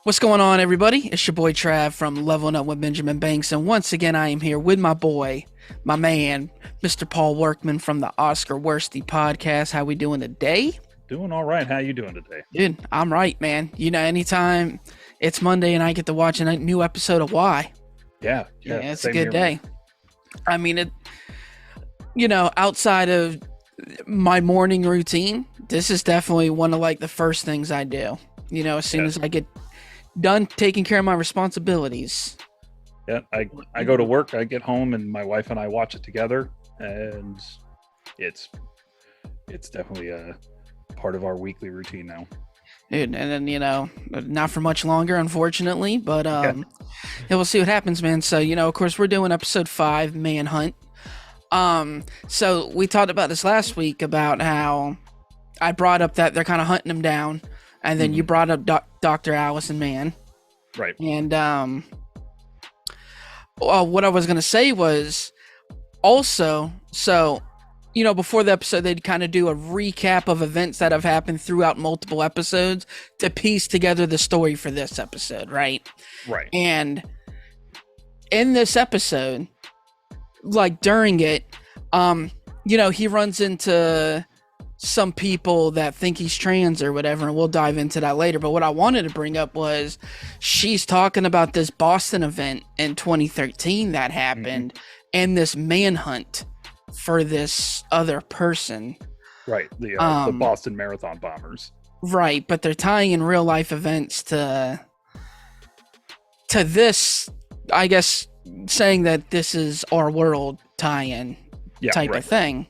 What's going on, everybody? It's your boy Trav from Leveling Up with Benjamin Banks, and once again, I am here with my boy, my man, Mr. Paul Workman from the Oscar Worsty podcast. How we doing today? Doing all right. How you doing today? Dude, I'm right, man. You know, anytime it's Monday and I get to watch a new episode of Y, Yeah, it's a same good here, day. man. I mean, outside of my morning routine, this is definitely one of like the first things I do. You know, as soon Yeah, as I get done taking care of my responsibilities. yeah. I go to work, I get home, and my wife and I watch it together, and it's it's definitely a part of our weekly routine now. Dude, and then not for much longer, unfortunately, but Yeah. yeah, we'll see what happens, man. So of course, we're doing episode 5, Manhunt. So we talked about this last week about how I brought up that they're kind of hunting him down, and then you Mhm. brought up Dr. Allison Mann, Right. and well, what I was gonna say was also so. Before the episode, they'd kind of do a recap of events that have happened throughout multiple episodes to piece together the story for this episode, right? Right. And in this episode, like during it, he runs into some people that think he's trans or whatever, and we'll dive into that later. But what I wanted to bring up was she's talking about this Boston event in 2013 that happened and this manhunt for this other person. Right. The Um, Boston Marathon bombers. Right, but they're tying in real life events to this, I guess, saying that this is our world tie-in Yeah. type Right. of thing.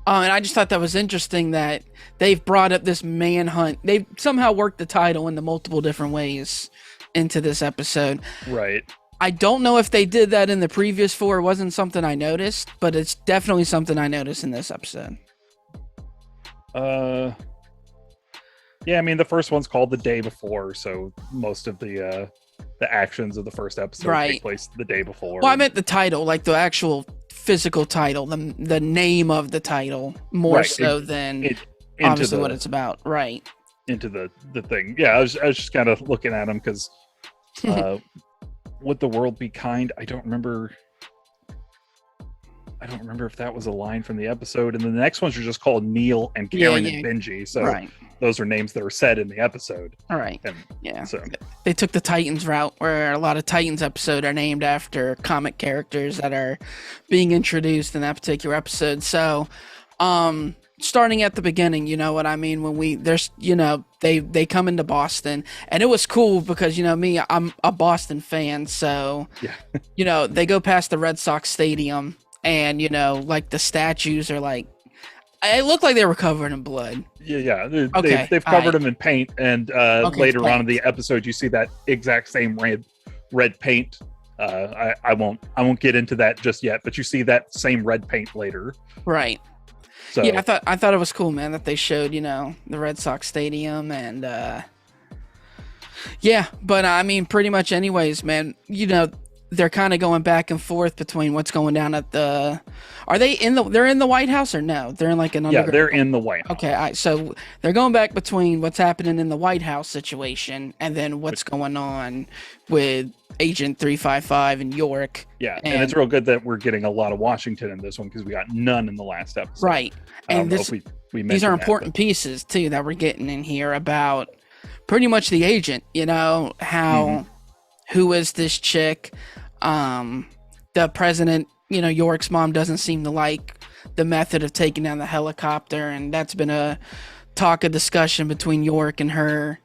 And I just thought that was interesting that they've brought up this manhunt. They've somehow worked the title into multiple different ways into this episode. Right. I don't know if they did that in the previous 4. It wasn't something I noticed, but it's definitely something I noticed in this episode. Uh. Yeah. I mean, the first one's called The Day Before, so most of the actions of the first episode Right. take place the day before. Well, I meant the title, like the actual physical title, the name of the title, more Right. so than It, into obviously the what it's about. Right. into the thing. Yeah. I was just kind of looking at them because. Would the world be kind? I don't remember if that was a line from the episode. And then the next ones are just called Neil and Karen Yeah. and Benji. So Right. those are names that are said in the episode. All right. And Yeah. so They took the Titans route where a lot of Titans episodes are named after comic characters that are being introduced in that particular episode. So, starting at the beginning, you know what I mean? When they come into Boston, and it was cool because, me, I'm a Boston fan. So, yeah, they go past the Red Sox stadium and, like the statues are like, it looked like they were covered in blood. yeah. Okay, They've covered them in paint. And Okay, later on in paint. the episode, you see that exact same red paint. I won't get into that just yet, but you see that same red paint later. Right. So Yeah, I thought it was cool, man, that they showed, the Red Sox stadium and yeah, but I mean pretty much anyways, man, they're kind of going back and forth between what's going down at they're in the White House or no? They're in like an yeah, underground. they're in the White House. Okay, so they're going back between what's happening in the White House situation and then what's going on with Agent 355 in York. Yeah, and it's real good that we're getting a lot of Washington in this one because we got none in the last episode. Right. I don't And know this, if we these mentioned are that, important pieces too that we're getting in here about pretty much the agent, how who is this chick? The president, York's mom doesn't seem to like the method of taking down the helicopter, and that's been a talk of discussion between York and her.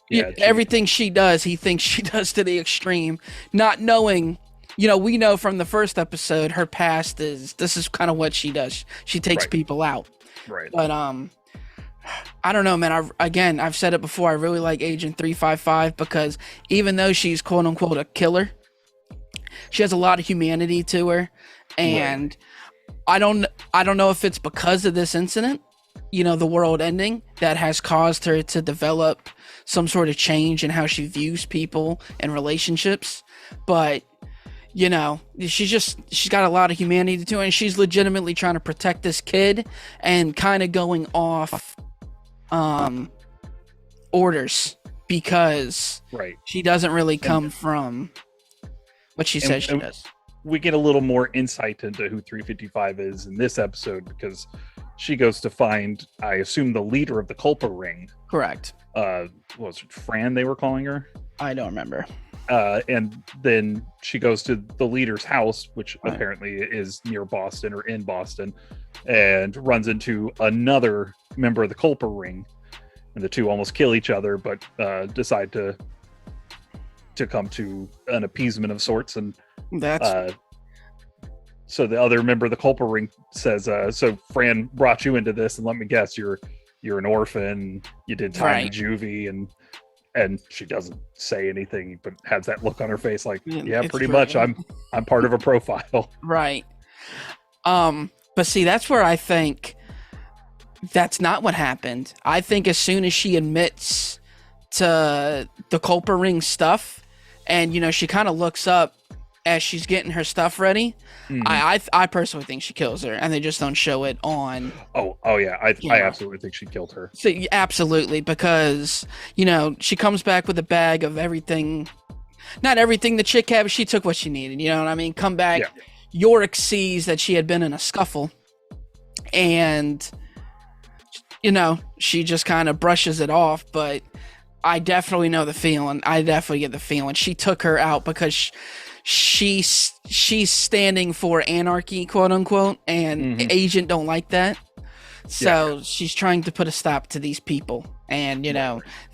Yeah, Everything she does, he thinks she does to the extreme, not knowing, we know from the first episode her past this is kind of what she does. She takes Right. people out. right. But I don't know, man. I've said it before. I really like Agent 355 because even though she's quote unquote a killer, she has a lot of humanity to her, and I don't know if it's because of this incident, the world ending, that has caused her to develop some sort of change in how she views people and relationships, but she's got a lot of humanity to her, and she's legitimately trying to protect this kid and kind of going off orders because Right. she doesn't really come from what she says she does. We get a little more insight into who 355 is in this episode because she goes to find, I assume, the leader of the Culpa Ring. Correct. What was it, Fran they were calling her? I don't remember. And then she goes to the leader's house, which Right. apparently is near Boston or in Boston, and runs into another member of the Culpa Ring. And the two almost kill each other, but decide to come to an appeasement of sorts. And That's so the other member of the Culpa Ring says, so Fran brought you into this, and let me guess, you're an orphan, you did time in juvie, and she doesn't say anything, but has that look on her face like, yeah, pretty much, I'm part of a profile. Right. But see, that's where I think that's not what happened. I think as soon as she admits to the Culpa Ring stuff, and she kind of looks up as she's getting her stuff ready, I personally think she kills her, and they just don't show it on. Oh yeah, I absolutely think she killed her. So absolutely, because she comes back with a bag of everything, not everything the chick had, but she took what she needed. You know what I mean? Come back. Yeah. Yorick sees that she had been in a scuffle, and she just kind of brushes it off. But I definitely know the feeling. I definitely get the feeling she took her out because she's standing for anarchy, quote unquote, and Agent don't like that. So she's trying to put a stop to these people, and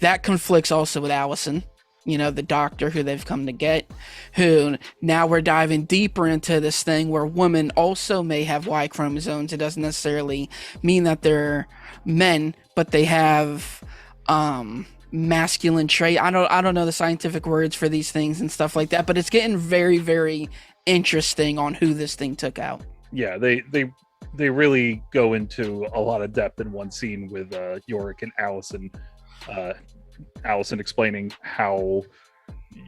that conflicts also with Allison. The doctor who they've come to get, who now we're diving deeper into this thing where women also may have Y chromosomes. It doesn't necessarily mean that they're men, but they have masculine trait. I don't know the scientific words for these things and stuff like that, but it's getting very, very interesting on who this thing took out. Yeah, they really go into a lot of depth in one scene with Yorick and Allison. Allison explaining how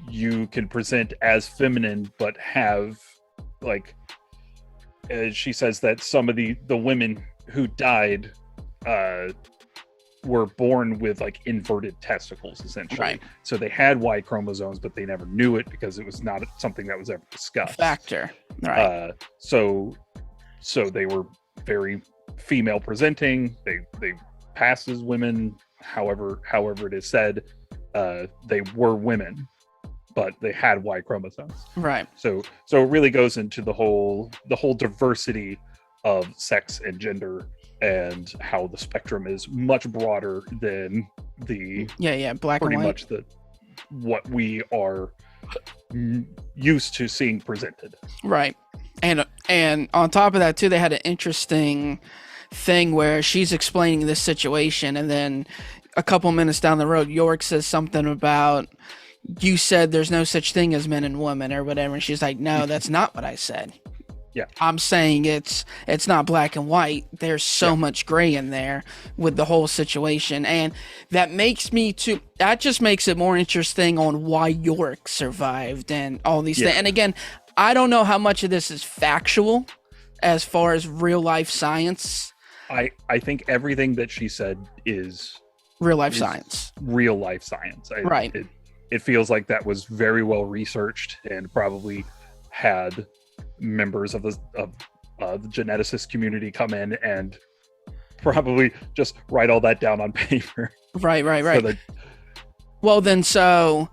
you can present as feminine but have, like, she says that some of the women who died were born with like inverted testicles, essentially. Right. So they had Y chromosomes, but they never knew it because it was not something that was ever discussed. Factor. Right. So they were very female presenting. They passed as women. However it is said, they were women, but they had Y chromosomes. Right. So it really goes into the whole diversity of sex and gender, and how the spectrum is much broader than the black pretty and white. much the what we are used to seeing presented. Right. And on top of that too, they had an interesting thing where she's explaining this situation, and then a couple minutes down the road, Yorick says something about, you said there's no such thing as men and women or whatever, and she's like, no, that's not what I said. Yeah, I'm saying it's not black and white. There's so much gray in there with the whole situation, and that just makes it more interesting on why Yorick survived and all these things. And again, I don't know how much of this is factual as far as real life science. I think everything that she said is real life science. Real life science. Right. It feels like that was very well researched and probably had members of the geneticist community come in and probably just write all that down on paper. Right. So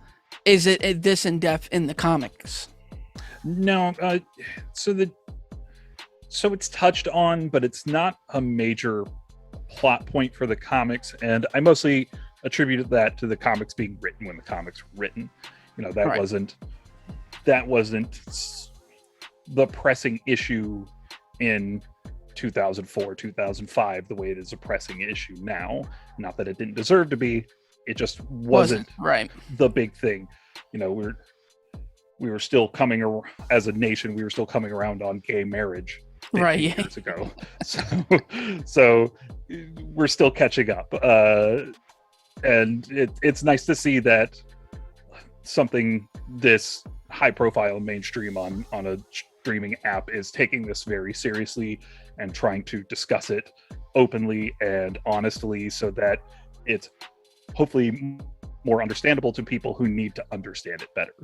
is it this in depth in the comics? No. So it's touched on, but it's not a major plot point for the comics, and I mostly attributed that to the comics being written when the comics were written. That wasn't the pressing issue in 2004, 2005, the way it is a pressing issue now. Not that it didn't deserve to be, it just wasn't right. The big thing. We were still coming as a nation. We were still coming around on gay marriage. Right. Years ago. So we're still catching up. And it's nice to see that something this high profile and mainstream on a streaming app is taking this very seriously and trying to discuss it openly and honestly, so that it's hopefully more understandable to people who need to understand it better.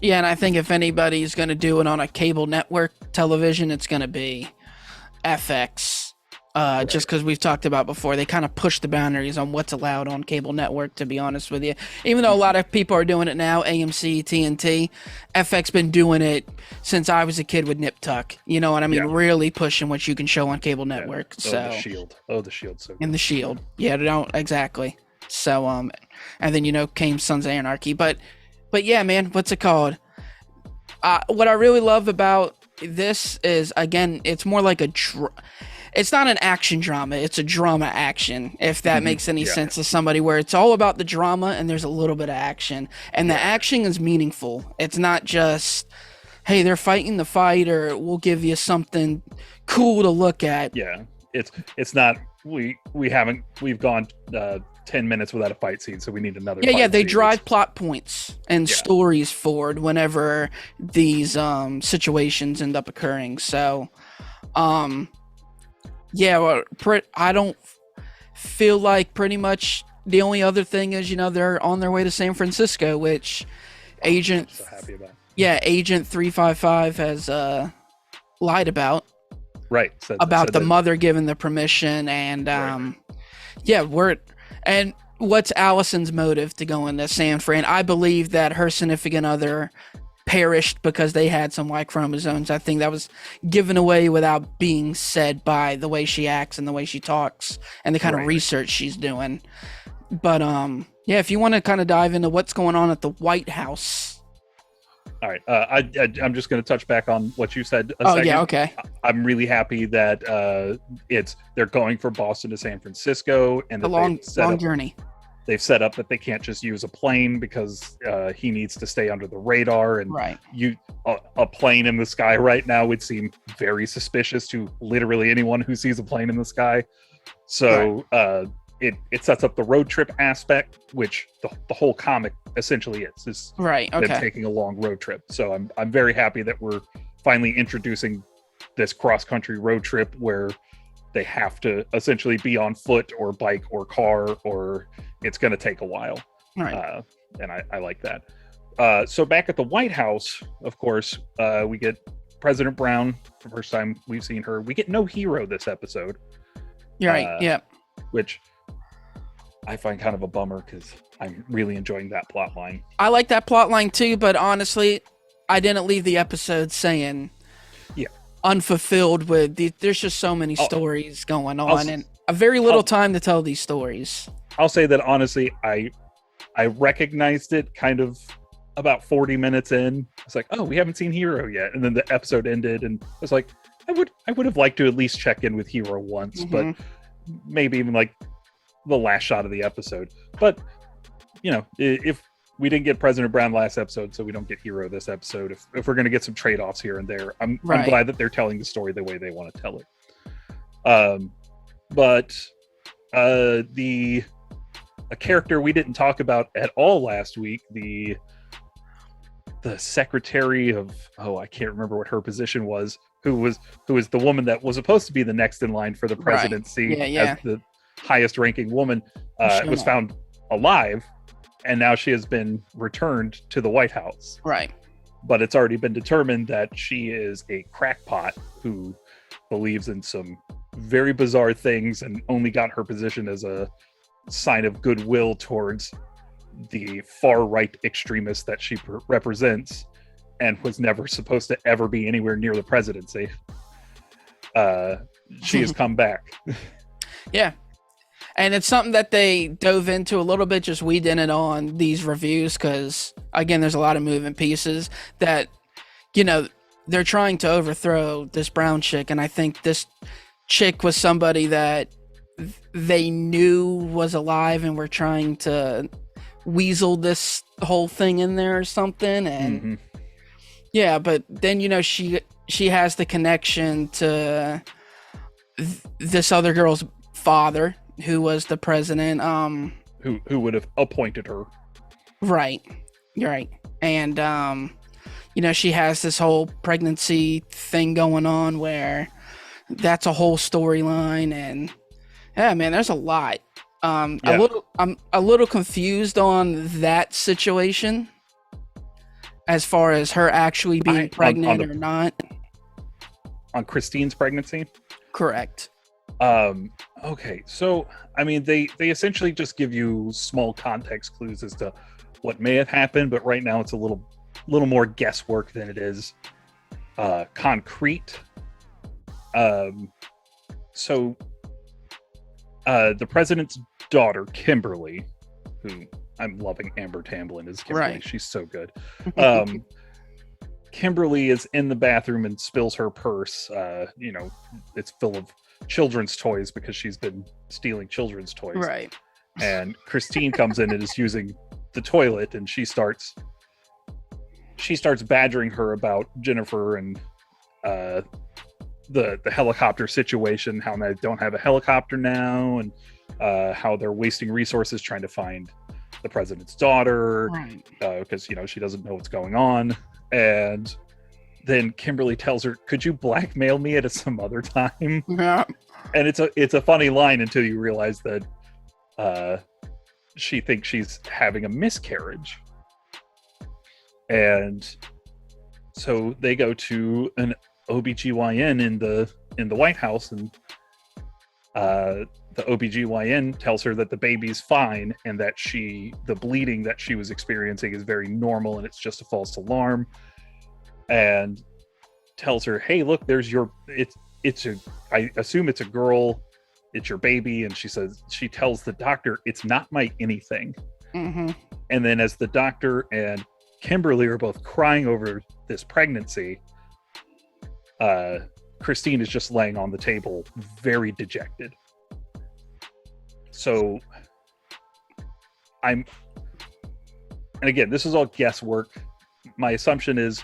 Yeah, and I think if anybody's going to do it on a cable network television, it's going to be FX. Right. Just because we've talked about before, they kind of push the boundaries on what's allowed on cable network, to be honest with you. Even though a lot of people are doing it now, AMC, TNT, FX been doing it since I was a kid with Nip Tuck. You know what I mean? Yeah. Really pushing what you can show on cable network. Oh, So the Shield. Oh, the Shield. So and the Shield. Yeah, don't exactly. So and then came Sons of Anarchy. But yeah, man, what's it called? What I really love about this is, again, it's more like it's not an action drama, it's a drama action, if that makes any sense to somebody, where it's all about the drama and there's a little bit of action, and the action is meaningful. It's not just, hey, they're fighting the fight, or we'll give you something cool to look at. Yeah, it's not, we've gone 10 minutes without a fight scene, so we need another fight they scene. drive plot points and stories forward whenever these situations end up occurring. So I don't feel like, pretty much the only other thing is, they're on their way to San Francisco, which Agent I'm so happy about. Agent 355 has lied about. Right. About the mother giving the permission, and and what's Allison's motive to go into San Fran? I believe that her significant other perished because they had some Y chromosomes. I think that was given away without being said by the way she acts and the way she talks and the kind of research she's doing. But if you want to kind of dive into what's going on at the White House. All right. I'm just going to touch back on what you said a second. Yeah, okay. I'm really happy that they're going from Boston to San Francisco, and a long journey. They've set up that they can't just use a plane because he needs to stay under the radar, and a plane in the sky right now would seem very suspicious to literally anyone who sees a plane in the sky. So it sets up the road trip aspect, which the whole comic essentially is them taking a long road trip. So I'm very happy that we're finally introducing this cross country road trip where they have to essentially be on foot or bike or car, or it's going to take a while. Right. And I like that. So back at the White House, of course, we get President Brown. For the first time we've seen her. We get no hero this episode. You're right. Yeah. Which I find kind of a bummer because I'm really enjoying that plot line. I like that plot line too, but honestly, I didn't leave the episode saying unfulfilled there's just so many stories going on and a very little time to tell these stories. I'll say that honestly, I recognized it kind of about 40 minutes in. It's like, oh, we haven't seen Hero yet. And then the episode ended and I was like, I would have liked to at least check in with Hero once, but maybe even like the last shot of the episode. But if we didn't get President Brown last episode, so we don't get Hero this episode, if we're going to get some trade-offs here and there, I'm glad that they're telling the story the way they want to tell it. But a character we didn't talk about at all last week, the secretary of, I can't remember what her position was, who was the woman that was supposed to be the next in line for the presidency as the highest ranking woman, was found alive, and now she has been returned to the White House. Right. But it's already been determined that she is a crackpot who believes in some very bizarre things and only got her position as a sign of goodwill towards the far-right extremists that she represents, and was never supposed to ever be anywhere near the presidency. She has come back. Yeah. And it's something that they dove into a little bit, just we didn't on these reviews, because, again, there's a lot of moving pieces that, they're trying to overthrow this brown chick, and I think this chick was somebody that they knew was alive and were trying to weasel this whole thing in there or something, and but then, she has the connection to this other girl's father, who was the president, who would have appointed her. Right. You're right. And she has this whole pregnancy thing going on where that's a whole storyline, and yeah, man, there's a lot. Yeah. I'm a little confused on that situation as far as her actually being pregnant or not. On Christine's pregnancy. Correct. Okay, so I mean, they essentially just give you small context clues as to what may have happened, but right now it's a little more guesswork than it is concrete. So the president's daughter, Kimberly, who I'm loving Amber Tamblyn as Kimberly. Right. She's so good. Kimberly is in the bathroom and spills her purse. It's full of children's toys because she's been stealing children's toys. Right. And Christine comes in and is using the toilet, and she starts badgering her about Jennifer and the helicopter situation, how they don't have a helicopter now, and how they're wasting resources trying to find the president's daughter, because she doesn't know what's going on. And then Kimberly tells her, "Could you blackmail me at some other time?" Yeah. And it's a funny line until you realize that she thinks she's having a miscarriage. And so they go to an OBGYN in the White House, and the OBGYN tells her that the baby's fine and that the bleeding that she was experiencing is very normal and it's just a false alarm, and tells her, "Hey, look, there's I assume it's a girl, it's your baby." And she tells the doctor, "It's not my anything." Mm-hmm. And then as the doctor and Kimberly are both crying over this pregnancy, Christine is just laying on the table, very dejected. So and again, this is all guesswork. My assumption is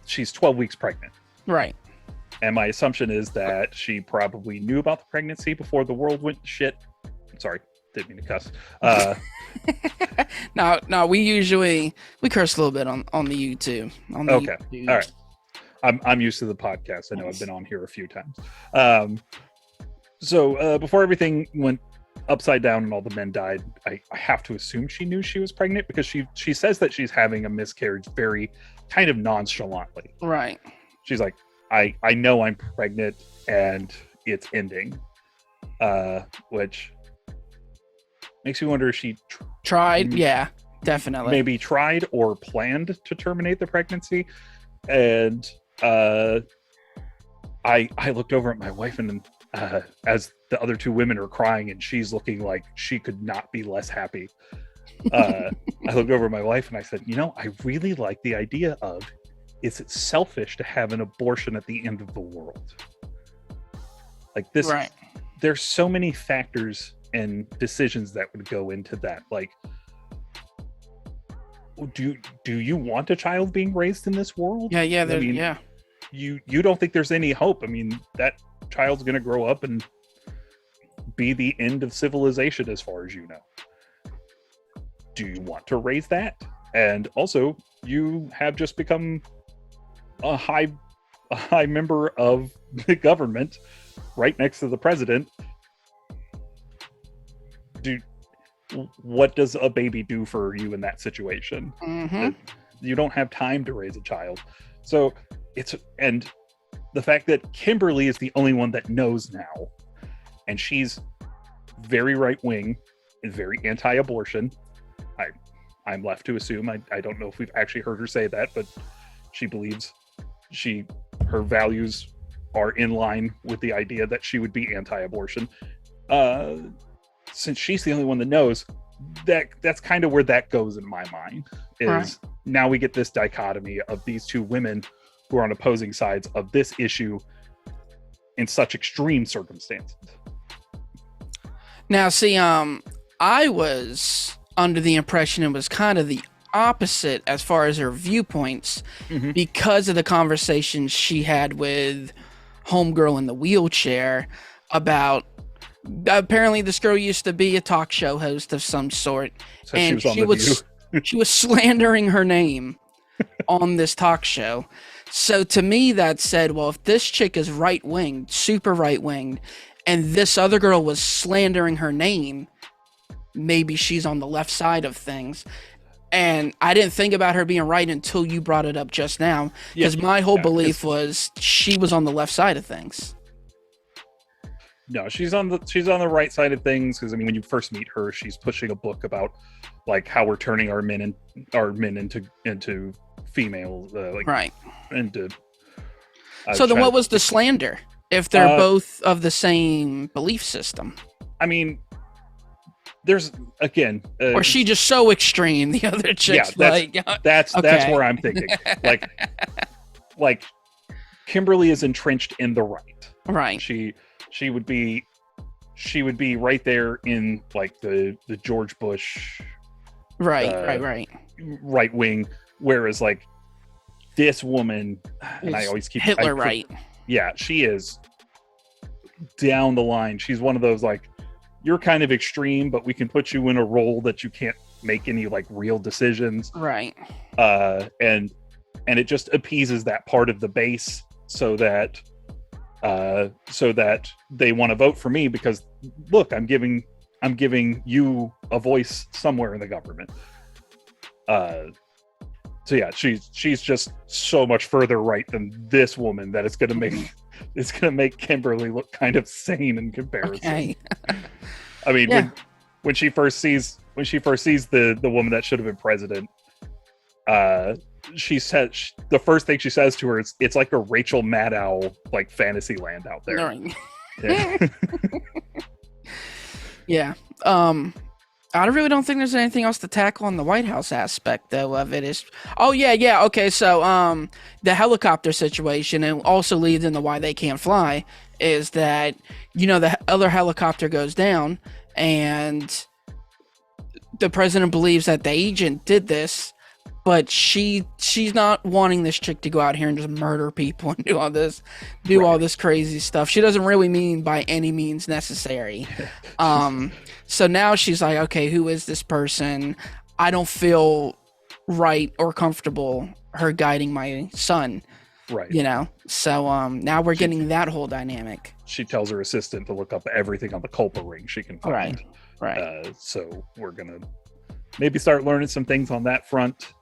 she's 12 weeks pregnant. Right. And my assumption is that she probably knew about the pregnancy before the world went to shit. Sorry, didn't mean to cuss. No, we curse a little bit on the YouTube. Okay. YouTube. All right. I'm used to the podcast. I know I've been on here a few times. So before everything went upside down and all the men died, I have to assume she knew she was pregnant, because she says that she's having a miscarriage very kind of nonchalantly. Right. She's like, I know I'm pregnant and it's ending, which makes me wonder if she tried. Yeah, definitely. Maybe tried or planned to terminate the pregnancy. And I looked over at my wife, and as the other two women are crying and she's looking like she could not be less happy, I looked over at my wife and I said, I really like the idea of, is it selfish to have an abortion at the end of the world? Like this, right. There's so many factors and decisions that would go into that. Like, do you want a child being raised in this world? Yeah. I mean, yeah. You don't think there's any hope? I mean, that child's going to grow up and be the end of civilization as far as you know. Do you want to raise that? And also, you have just become a high member of the government right next to the president. What does a baby do for you in that situation? Mm-hmm. You don't have time to raise a child. So and the fact that Kimberly is the only one that knows now, and she's very right-wing and very anti-abortion. I'm left to assume, I don't know if we've actually heard her say that, but she believes her values are in line with the idea that she would be anti-abortion. Since she's the only one that knows, that's kind of where that goes in my mind, is right. Now we get this dichotomy of these two women who are on opposing sides of this issue in such extreme circumstances. Now, see, I was under the impression it was kind of the opposite as far as her viewpoints, mm-hmm. because of the conversation she had with homegirl in the wheelchair about, apparently this girl used to be a talk show host of some sort, so and she was slandering her name on this talk show. So to me that said, well, if this chick is right-winged, super right-winged, and this other girl was slandering her name, maybe she's on the left side of things. And I didn't think about her being right until you brought it up just now, because my whole belief was she was on the left side of things. No, she's on the right side of things, because I mean, when you first meet her, she's pushing a book about like how we're turning our men into females, like right into. So then, what was the slander if they're both of the same belief system? I mean, there's again, or she just so extreme. The other chick's that's where I'm thinking. like Kimberly is entrenched in the right. Right. She would be right there in like the George Bush right wing, whereas like this woman, and I always keep Hitler right. Yeah, she is down the line. She's one of those like, you're kind of extreme, but we can put you in a role that you can't make any like real decisions. Right. And it just appeases that part of the base so that they want to vote for me, because look, I'm giving you a voice somewhere in the government. So yeah, she's just so much further right than this woman that it's gonna make Kimberly look kind of sane in comparison. Okay. I mean, when she first sees the woman that should have been president, she said the first thing she says to her is, "It's like a Rachel Maddow like fantasy land out there." Right. Yeah. I really don't think there's anything else to tackle on the White House aspect, though, of it. Okay, so the helicopter situation, and also leads into why they can't fly, is that, the other helicopter goes down, and the president believes that the agent did this, but she's not wanting this chick to go out here and just murder people and do all this crazy stuff. She doesn't really mean by any means necessary. So now she's like, okay, who is this person? I don't feel right or comfortable her guiding my son. Right. So now we're getting that whole dynamic. She tells her assistant to look up everything on the culpa ring she can find. Right. So we're gonna maybe start learning some things on that front.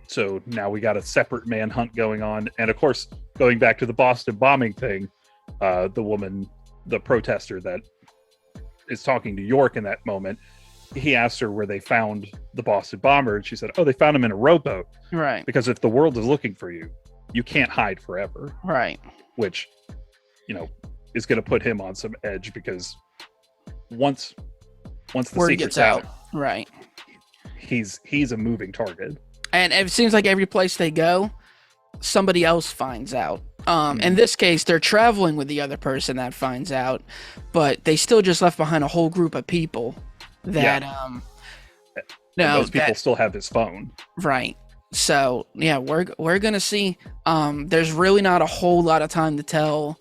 So now we got a separate manhunt going on, and of course, going back to the Boston bombing thing, the protester that is talking to York in that moment, he asked her where they found the Boston bomber, and she said, "Oh, they found him in a rowboat." Right. Because if the world is looking for you, you can't hide forever. Right. Which, is going to put him on some edge, because once the word secret's gets out, right, he's a moving target. And it seems like every place they go, somebody else finds out. In this case, they're traveling with the other person that finds out, but they still just left behind a whole group of people that those people still have his phone. Right. So yeah, we're gonna see. There's really not a whole lot of time to tell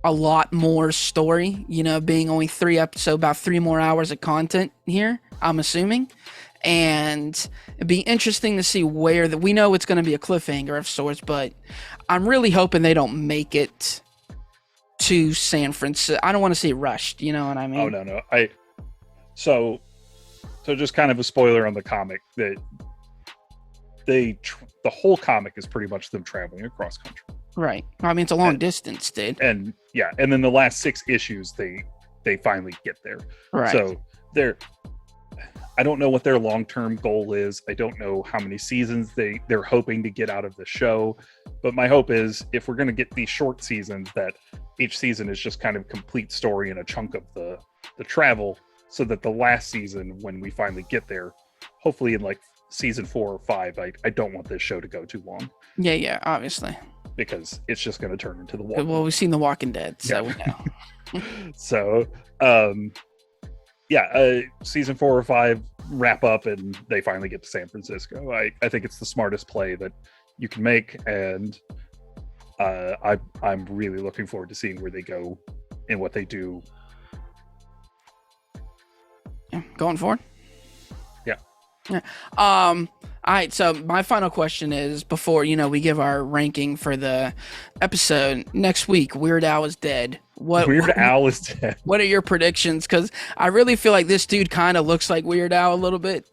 a lot more story, being only 3 episodes, about 3 more hours of content here, I'm assuming. And it'd be interesting to see where we know it's going to be a cliffhanger of sorts, but I'm really hoping they don't make it to San Francisco. I don't want to see it rushed. You know what I mean? Oh, no. So just kind of a spoiler on the comic, that the whole comic is pretty much them traveling across country. Right. I mean, it's a long distance, dude. And then the last 6 issues, they finally get there. Right. So I don't know what their long-term goal is. I don't know how many seasons they're hoping to get out of the show. But my hope is, if we're going to get these short seasons, that each season is just kind of complete story and a chunk of the travel, so that the last season, when we finally get there, hopefully in like season 4 or 5, I don't want this show to go too long. Yeah, obviously. Because it's just going to turn into The Walking Dead. Well, we've seen The Walking Dead, so we know. So, season 4 or 5 wrap up, and they finally get to San Francisco. I think it's the smartest play that you can make, and I'm really looking forward to seeing where they go and what they do. Yeah, going forward. Yeah. Yeah. All right. So my final question is, before we give our ranking for the episode next week, Weird Al is dead. Weird Al is dead. What are your predictions? Because I really feel like this dude kind of looks like Weird Al a little bit.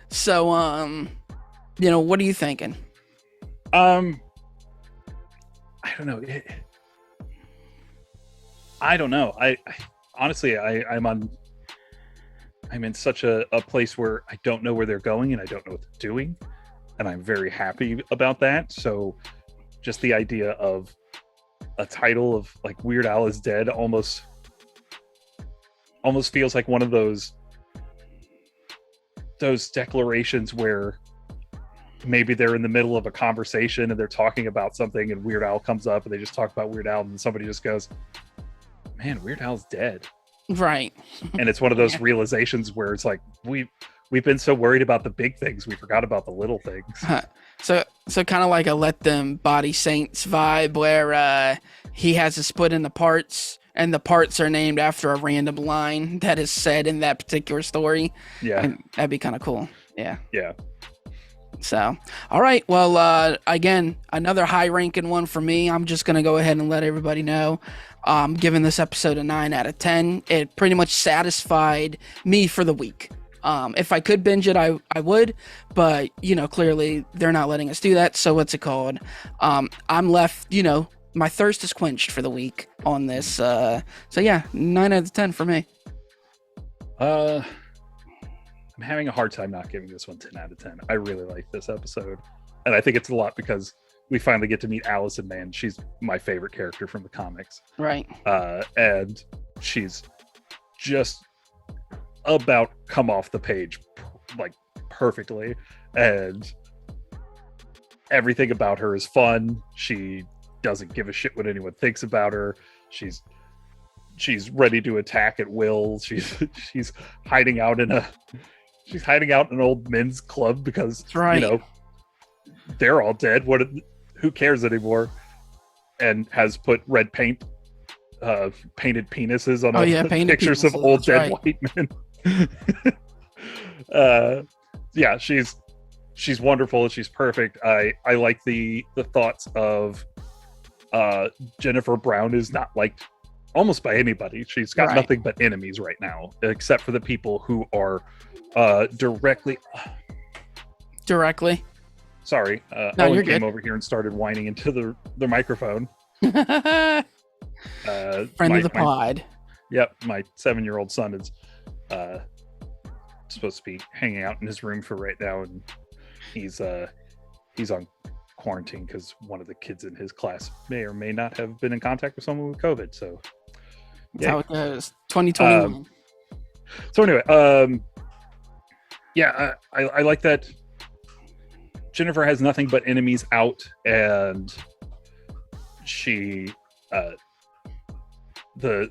So, what are you thinking? I don't know. I don't know. I honestly, I'm in such a place where I don't know where they're going and I don't know what they're doing, and I'm very happy about that. So just the idea of a title of like Weird Al is dead almost feels like one of those declarations where maybe they're in the middle of a conversation and they're talking about something and Weird Al comes up and they just talk about Weird Al and somebody just goes, man, Weird Al's dead. Right. And it's one of those realizations where it's like we've been so worried about the big things we forgot about the little things. So kind of like a Let Them Body Saints vibe, where he has to split into parts and the parts are named after a random line that is said in that particular story. Yeah, and that'd be kind of cool. Yeah. So, all right. Well, again, another high ranking one for me. I'm just going to go ahead and let everybody know. Giving this episode a 9 out of 10. It pretty much satisfied me for the week. If I could binge it, I would. But, clearly they're not letting us do that. So what's it called? I'm left, my thirst is quenched for the week on this. So yeah, 9 out of 10 for me. I'm having a hard time not giving this one 10 out of 10. I really like this episode. And I think it's a lot because we finally get to meet Allison, man. She's my favorite character from the comics. Right. And she's just about come off the page like perfectly. And everything about her is fun. She doesn't give a shit what anyone thinks about her. She's ready to attack at will. She's hiding out in an old men's club because they're all dead. Who cares anymore? And has put red painted penises on pictures of old dead white men. Yeah, she's wonderful and she's perfect. I like the thoughts of Jennifer Brown is not liked almost by anybody. She's got nothing but enemies right now, except for the people who are directly. Sorry, Owen came over here and started whining into the microphone. Friend of the pod. Yep, my 7-year-old son is supposed to be hanging out in his room for right now, and he's on quarantine because one of the kids in his class may or may not have been in contact with someone with COVID. So that's how it goes. 2021. So anyway, I like that Jennifer has nothing but enemies out, and she the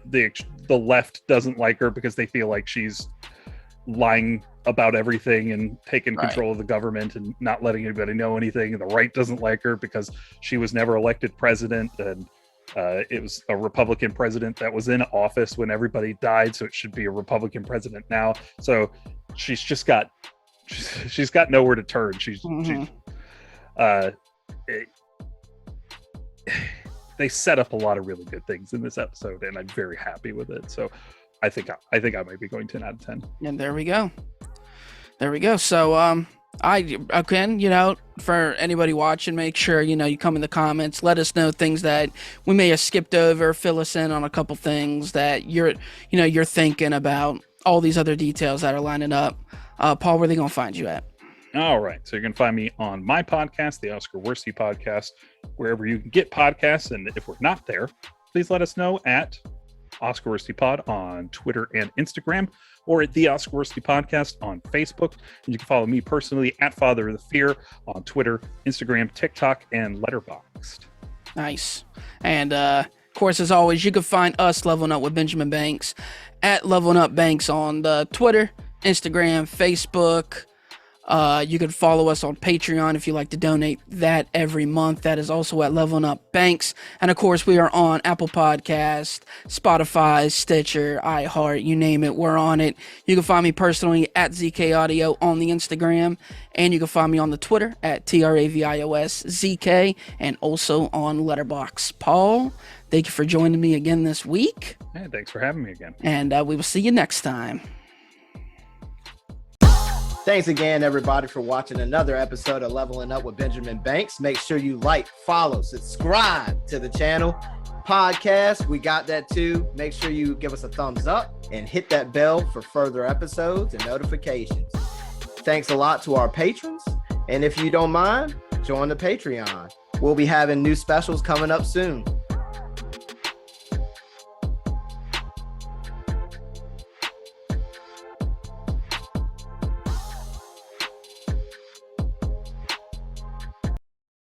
left doesn't like her because they feel like she's lying about everything and taking control of the government and not letting anybody know anything. And the right doesn't like her because she was never elected president, and it was a Republican president that was in office when everybody died, so it should be a Republican president now. So she's got nowhere to turn. They set up a lot of really good things in this episode, and I'm very happy with it. So I think I might be going 10 out of 10. And there we go. So for anybody watching, make sure you come in the comments, let us know things that we may have skipped over, fill us in on a couple things that you're thinking about, all these other details that are lining up. Paul, where are they gonna find you at? All right, so you can find me on my podcast, the Oscar Worsty podcast, wherever you can get podcasts. And if we're not there, please let us know at Oscar Worsty Pod on Twitter and Instagram, or at the Oscar Worsty Podcast on Facebook. And you can follow me personally at Father of the Fear on Twitter, Instagram, TikTok, and Letterboxd. Nice. And of course, as always, you can find us Leveling Up with Benjamin Banks at Leveling Up Banks on the Twitter, Instagram, Facebook. You can follow us on Patreon if you like to donate that every month. That is also at Leveling Up Banks. And of course, we are on Apple Podcast, Spotify, Stitcher, iHeart, you name it, we're on it. You can find me personally at ZK Audio on the Instagram, and you can find me on the Twitter at TRAVIOSZK, and also on Letterboxd. Paul, thank you for joining me again this week. Hey, thanks for having me again. And we will see you next time. Thanks again, everybody, for watching another episode of Leveling Up with Benjamin Banks. Make sure you like, follow, subscribe to the channel. Podcast, we got that too. Make sure you give us a thumbs up and hit that bell for further episodes and notifications. Thanks a lot to our patrons. And if you don't mind, join the Patreon. We'll be having new specials coming up soon.